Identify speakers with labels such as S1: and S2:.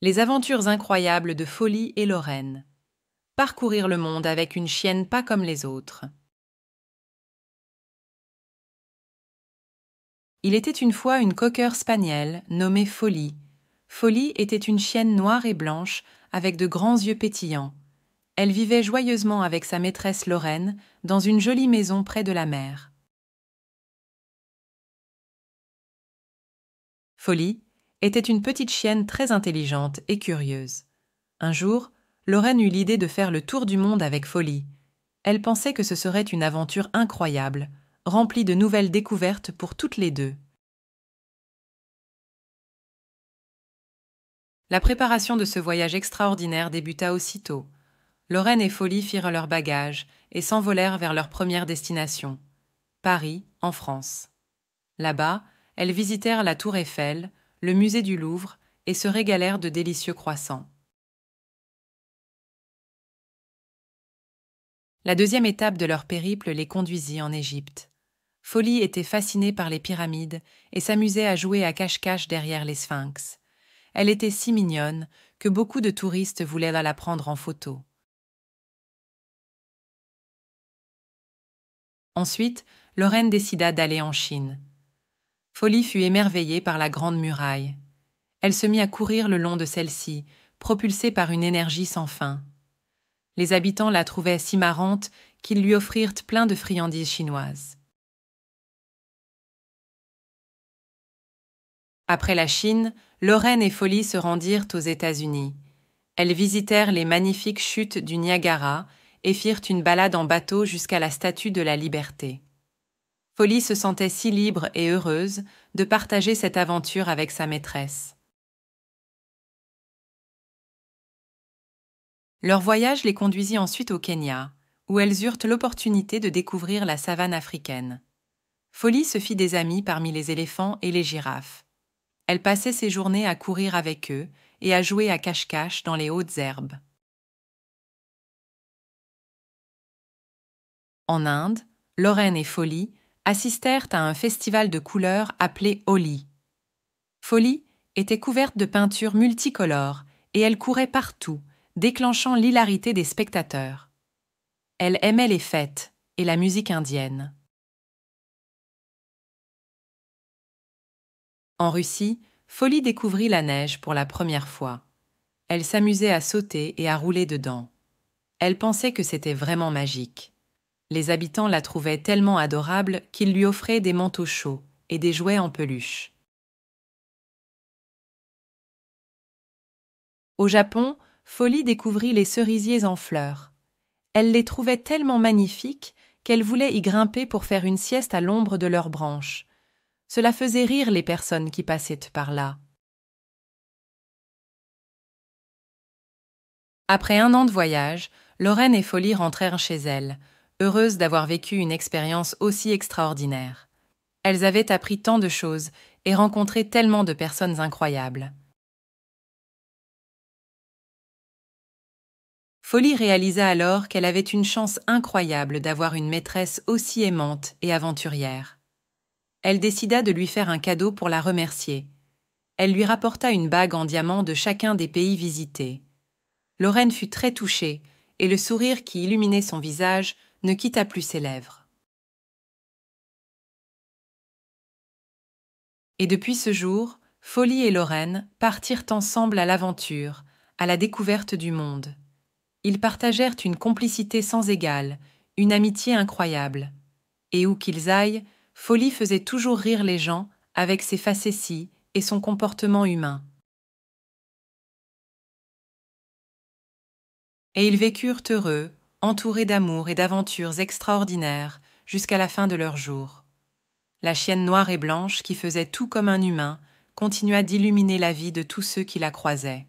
S1: Les aventures incroyables de Folly et Lorraine. Parcourir le monde avec une chienne pas comme les autres. Il était une fois une cocker spaniel nommée Folly. Folly était une chienne noire et blanche avec de grands yeux pétillants. Elle vivait joyeusement avec sa maîtresse Lorraine dans une jolie maison près de la mer. Folly était une petite chienne très intelligente et curieuse. Un jour, Lorraine eut l'idée de faire le tour du monde avec Folly. Elle pensait que ce serait une aventure incroyable, remplie de nouvelles découvertes pour toutes les deux. La préparation de ce voyage extraordinaire débuta aussitôt. Lorraine et Folly firent leurs bagages et s'envolèrent vers leur première destination, Paris, en France. Là-bas, elles visitèrent la Tour Eiffel, le musée du Louvre et se régalèrent de délicieux croissants. La deuxième étape de leur périple les conduisit en Égypte. Folly était fascinée par les pyramides et s'amusait à jouer à cache-cache derrière les sphinx. Elle était si mignonne que beaucoup de touristes voulaient la prendre en photo. Ensuite, Lorraine décida d'aller en Chine. Folly fut émerveillée par la Grande Muraille. Elle se mit à courir le long de celle-ci, propulsée par une énergie sans fin. Les habitants la trouvaient si marrante qu'ils lui offrirent plein de friandises chinoises. Après la Chine, Lorraine et Folly se rendirent aux États-Unis. Elles visitèrent les magnifiques chutes du Niagara et firent une balade en bateau jusqu'à la Statue de la Liberté. Folly se sentait si libre et heureuse de partager cette aventure avec sa maîtresse. Leur voyage les conduisit ensuite au Kenya, où elles eurent l'opportunité de découvrir la savane africaine. Folly se fit des amis parmi les éléphants et les girafes. Elle passait ses journées à courir avec eux et à jouer à cache-cache dans les hautes herbes. En Inde, Lorraine et Folly assistèrent à un festival de couleurs appelé Holi. Folly était couverte de peintures multicolores et elle courait partout, déclenchant l'hilarité des spectateurs. Elle aimait les fêtes et la musique indienne. En Russie, Folly découvrit la neige pour la première fois. Elle s'amusait à sauter et à rouler dedans. Elle pensait que c'était vraiment magique. Les habitants la trouvaient tellement adorable qu'ils lui offraient des manteaux chauds et des jouets en peluche. Au Japon, Folly découvrit les cerisiers en fleurs. Elle les trouvait tellement magnifiques qu'elle voulait y grimper pour faire une sieste à l'ombre de leurs branches. Cela faisait rire les personnes qui passaient par là. Après 1 an de voyage, Lorraine et Folly rentrèrent chez elles, heureuses d'avoir vécu une expérience aussi extraordinaire. Elles avaient appris tant de choses et rencontré tellement de personnes incroyables. Folly réalisa alors qu'elle avait une chance incroyable d'avoir une maîtresse aussi aimante et aventurière. Elle décida de lui faire un cadeau pour la remercier. Elle lui rapporta une bague en diamant de chacun des pays visités. Lorraine fut très touchée, et le sourire qui illuminait son visage ne quitta plus ses lèvres. Et depuis ce jour, Folly et Lorraine partirent ensemble à l'aventure, à la découverte du monde. Ils partagèrent une complicité sans égale, une amitié incroyable. Et où qu'ils aillent, Folly faisait toujours rire les gens avec ses facéties et son comportement humain. Et ils vécurent heureux, entourés d'amour et d'aventures extraordinaires, jusqu'à la fin de leurs jours. La chienne noire et blanche, qui faisait tout comme un humain, continua d'illuminer la vie de tous ceux qui la croisaient.